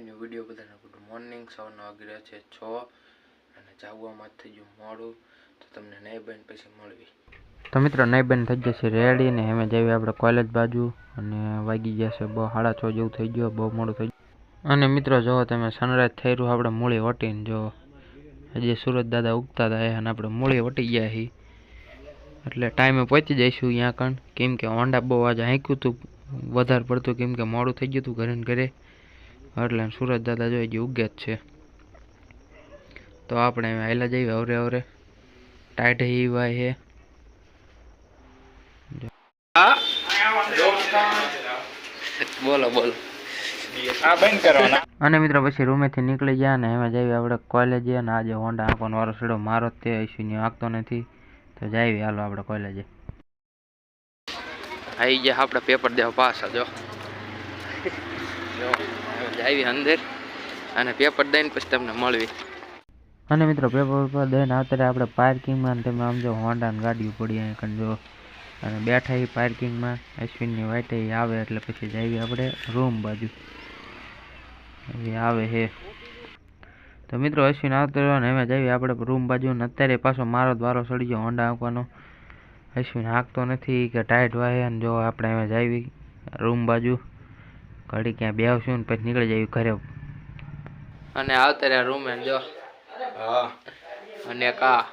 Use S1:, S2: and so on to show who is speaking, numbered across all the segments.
S1: New video બધાને good morning. સવારના વાગી રહ્યા છે 6 અને જાગવામાં થઈ ગયું મોડું, તો તમને નહીં બન પછી મળવી. તો મિત્રો નહીં બન થઈ જશે રેડી ને અમે જઈએ આપણે કોલેજ બાજુ અને વાગી ગયા છે 6:30 જેવું થઈ ગયો, બહુ મોડું થઈ ગયું. અને મિત્રો જો તમે સનરાઈઝ થઈ રહ્યું આપણે મૂળી વટીને, જો હજી સુરત દાદા ઉગતા હતા અને આપણે મૂળી વટી ગયા છીએ એટલે ટાઈમે પહોંચી જઈશું અહીંયા કણ, કેમ કે હોન્ડા બહુ આજે હાંક્યું હતું વધારે પડતું, કેમ કે મોડું થઈ ગયું હતું ઘરે ને ઘરે, એટલે સુરત દાદા જોઈ ગયું ઉગે જ છે. તો આપણે હાઈલા જઈએ હવરે હવરે ટાઈટ એ ભાઈ હે. બોલો બોલો અને મિત્રો પછી રૂમેથી નીકળી ગયા ને એમાં જઈએ આપણે કોલેજે, અને આજે હોન્ડા આંખવાનો વારો છેડો મારો તે ઈશ્યુની આંકતો નથી, તો જઈએ હાલો આપણે કોલેજે. આવી ગયા આપણે પેપર દેવા પાછા, જો આવી અંદર અને પેપર દઈને પછી તમને મળવી. અને મિત્રો પેપર દઈને અત્યારે આપણે પાર્કિંગમાં, તમે આમ જો હોન્ડા ની ગાડીઓ પડી અહીં જો, અને બેઠા એ પાર્કિંગમાં અશ્વિનની વાઈટે આવે એટલે પછી જઈએ આપણે રૂમ બાજુ આવે હે. તો મિત્રો અશ્વિન આવતો રહ્યો ને એમાં જઈએ આપણે રૂમ બાજુ, ને અત્યારે પાછો મારો દ્વારો સડી ગયો હોન્ડા આંકવાનો. અશ્વિન હાંકતો નથી કે ટાઈટ વાય, અને જો આપણે એમાં જઈએ રૂમ બાજુ ઘડી ક્યાં બેસશું ને પછી નીકળી જઈએ ઘરે. અને આવતા રહ્યા રૂમે જો અને કા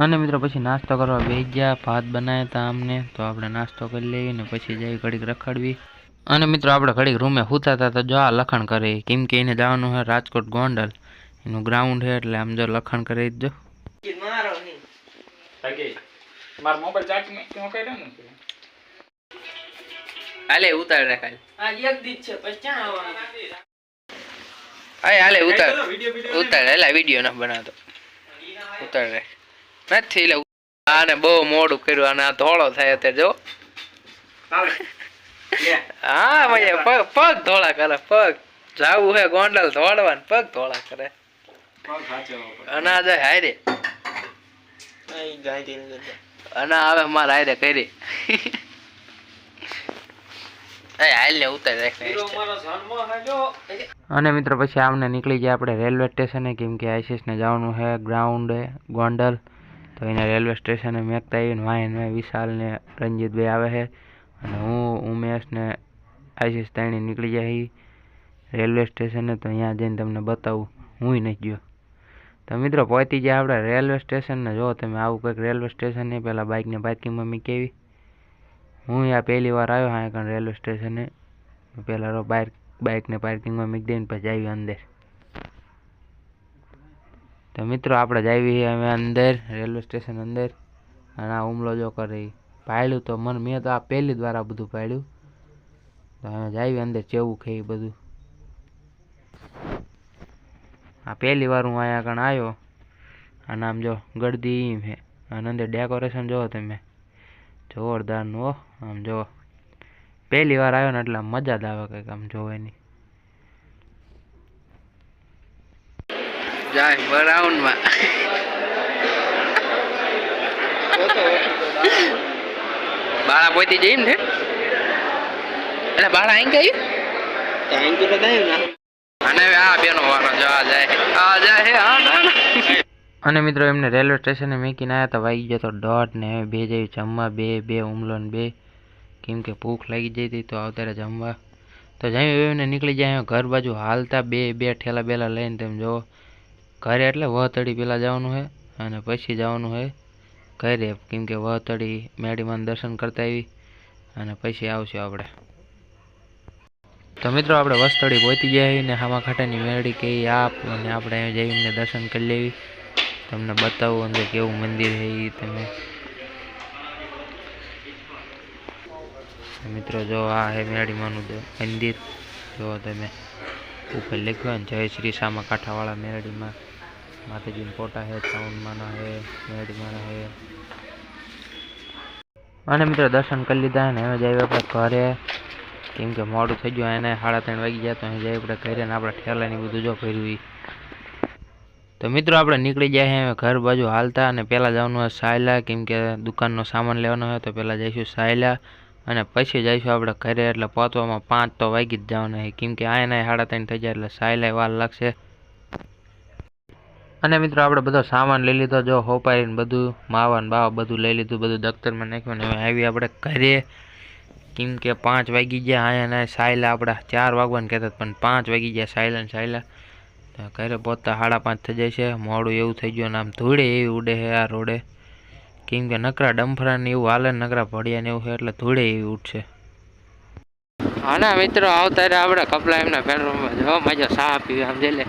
S1: અને મિત્રો પછી નાસ્તો કરવા બેસી ગયા, ભાત બનાવ્યા હતા અમને, તો આપણે નાસ્તો કરી લઈએ ને પછી જઈ ઘડીક રખડવી. અને મિત્રો આપણે ઘડીક રૂમે સૂતા હતા તો જો આ લખણ કરે, કેમ કે એને જવાનું છે રાજકોટ ગોંડલ, એનું ગ્રાઉન્ડ છે એટલે આમ જો લખણ કરી જો.
S2: માર મોબાઈલ ચાર્જિંગ માં કરી દે ને
S1: હાલે ઉતાર રે કાલ
S3: આ એક દીજ છે પછી ક્યાં આવવાનું?
S1: આય હાલે ઉતાર ઉતાર, એલા વિડિયો ન બનાવતો ઉતાર રે નથી. લે આને બહુ મોડું કર્યું, અને આ ધોળો થાય અત્યારે જો. હા ભાઈ પગ ધોળા કરે, પગ જાવું હે ગોંડલ ધોળવા, પગ ધોળા કરે અને આ જાય હાય રે અને હવે મારે હારે કરી હાલ ને ઉતાર રાખ. અને મિત્રો પછી આમને નીકળી ગયા આપણે રેલવે સ્ટેશને, કેમ કે આઈસીસ ને જવાનું છે ગ્રાઉન્ડ ગોંડલ, તો એને રેલવે સ્ટેશને મેકતા આવીને વાય વિશાલ ને રંજીતભાઈ આવે છે, અને હું ઉમેશ ને આઈસીસ તાણી નીકળી જાય રેલવે સ્ટેશને. તો અહીંયા જઈને તમને બતાવું, હું નથી ગયો. તો મિત્રો પહોંચી ગયા આપણે રેલવે સ્ટેશન ને, જો તમે આવું કંઈક રેલવે સ્ટેશન ને પહેલાં બાઇકને પાર્કિંગમાં મૂકી આવી. હું આ પહેલી વાર આવ્યો હા કારણ રેલવે સ્ટેશને, પહેલાં બાઇકને પાર્કિંગમાં મૂકી દઈને પછી આવી અંદર. તો મિત્રો આપણે જ આવી અમે અંદર રેલવે સ્ટેશન અંદર, અને આ હુમલો જો કરે પાડ્યું, તો મેં તો આ પહેલી જ વાર આ બધું પાડ્યું. તો અમે જ આવી અંદર ચેવું ખાઈ બધું, આ પહેલી વાર હું અહીંયા કણ આવ્યો. અને આમ જો ગળદી એમ છે, અને અંદર ડેકોરેશન જોવો તમે જોરદારનું હો. આમ જો પહેલી વાર આવ્યો ને એટલે મજા જ આવે કંઈક આમ જોવાની. જાય બરાઉન્ડમાં બાળા પોતી જઈ ને એટલે બાળા અહીં ગયું અને આ બેનો વારો જાય. અને મિત્રો એમને રેલવે સ્ટેશને મૂકીને આવ્યા તો વાગી ગયો તો 1:30 ને બે જઈ જમવા, બે ઉમલો ને બે, કેમ કે ભૂખ લાગી જઈ હતી તો અત્યારે જમવા. તો જમી ને નીકળી જાય ઘર બાજુ હાલતા, બે ઠેલા બેલા લઈને. તેમ જો ઘરે એટલે વહતડી પહેલાં જવાનું છે અને પછી જવાનું છે ઘરે, કેમ કે વહતડી મેડીમાં દર્શન કરતા આવી અને પછી આવશું આપણે. તો મિત્રો આપણે વસ્તડી પહોંચી ગયા ને હામા ખાટાની મેળી કે આપ, અને આપણે જઈને દર્શન કરી લેવી. તમને બતાવું અંદર કેવું મંદિર છે એ તમે. મિત્રો જો આ હે મેરડીમાનું મંદિર, જો તમે ઉપર લખ્યું ને જય શ્રી સામા કાંઠાવાળા મેરડીમાં માતાજીના ફોટા છે, ચાઉંડમાના છે, મેરડીમાના છે. અને મિત્રો દર્શન કરી લીધા ને હવે જઈએ આપણે ઘરે, કેમ કે મોડું થઈ ગયું, એને 3:30 વાગી ગયા. તો અહીં જઈએ આપણે ઘરે ને આપણે ઠેલાની બધું જો કર્યું. તો મિત્રો આપણે નીકળી જાય છે ઘર બાજુ હાલતા, અને પહેલાં જવાનું હોય સાયલા, કેમ કે દુકાનનો સામાન લેવાનો હોય તો પહેલાં જઈશું સાયલા. અને પછી જઈશું આપણે ઘરે, એટલે પહોંચવામાં 5 તો વાગી જ જવાના છે, કેમ કે આયના 3:30 થઈ જાય એટલે સાયલાય વાર લાગશે. અને મિત્રો આપણે બધો સામાન લઈ લીધો, જો હોપારીને બધું માવા બાવા બધું લઈ લીધું, બધું દફતરમાં નાખ્યું. ને હવે આવી આપણે ઘરે, કેમ કે 5 વાગી ગયા. અહીંયા સાયલા આપણા 4 વાગવાનું કહેતા, પણ 5 વાગી ગયા સાયલા. તો ઘરે પહોંચતા 5:30 થઈ જાય છે. મોડું એવું થઈ ગયું, અને આમ ધૂળે એવી ઉડે છે આ રોડે, કેમ કે નકરા ડમ્ફરાને એવું હાલે, નકરા ભડિયાને એવું છે, એટલે ધૂળે એવી ઉઠશે. હા ના મિત્રો, આવતા રહ્યા આપણે કપડા એમના બેડરૂમમાં. જો મજા ચા પીવી, આમ જઈ લે.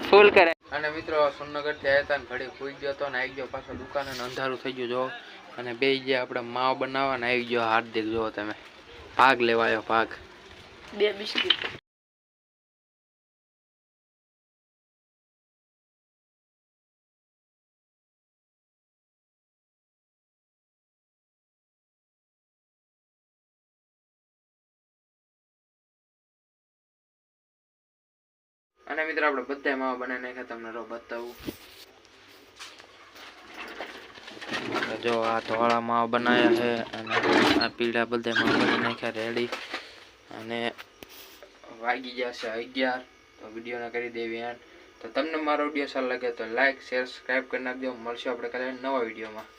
S1: ફૂલ કરે. અને મિત્રો સુરનગર થી આવ્યા હતા ને ઘડી ખુઈ ગયો હતો ને આવી ગયો પાછો દુકાને, અંધારું થઈ ગયું. જો અને બે જે આપણે માવ બનાવવા ને આવી ગયો હાર્દિક. જો તમે ભાગ લેવા આવ્યો, ભાગ
S3: 2 બિસ્કિટ.
S1: અને મિત્રો આપણે બધા માવા બનાવી નાખ્યા, તમને રો બતાવું. જો આ ધોળા માવા બનાવ્યા છે, અને આ પીળા બધા માવા બનાવી નાખ્યા રેડી. અને વાગી જશે 11. તો વિડીયોને કરી દેવી એન્ડ. તો તમને મારો વિડીયો સારો લાગે તો લાઈક શેર સબસ્ક્રાઈબ કરી નાખજો. મળશું આપણે કાલે નવા વિડીયોમાં.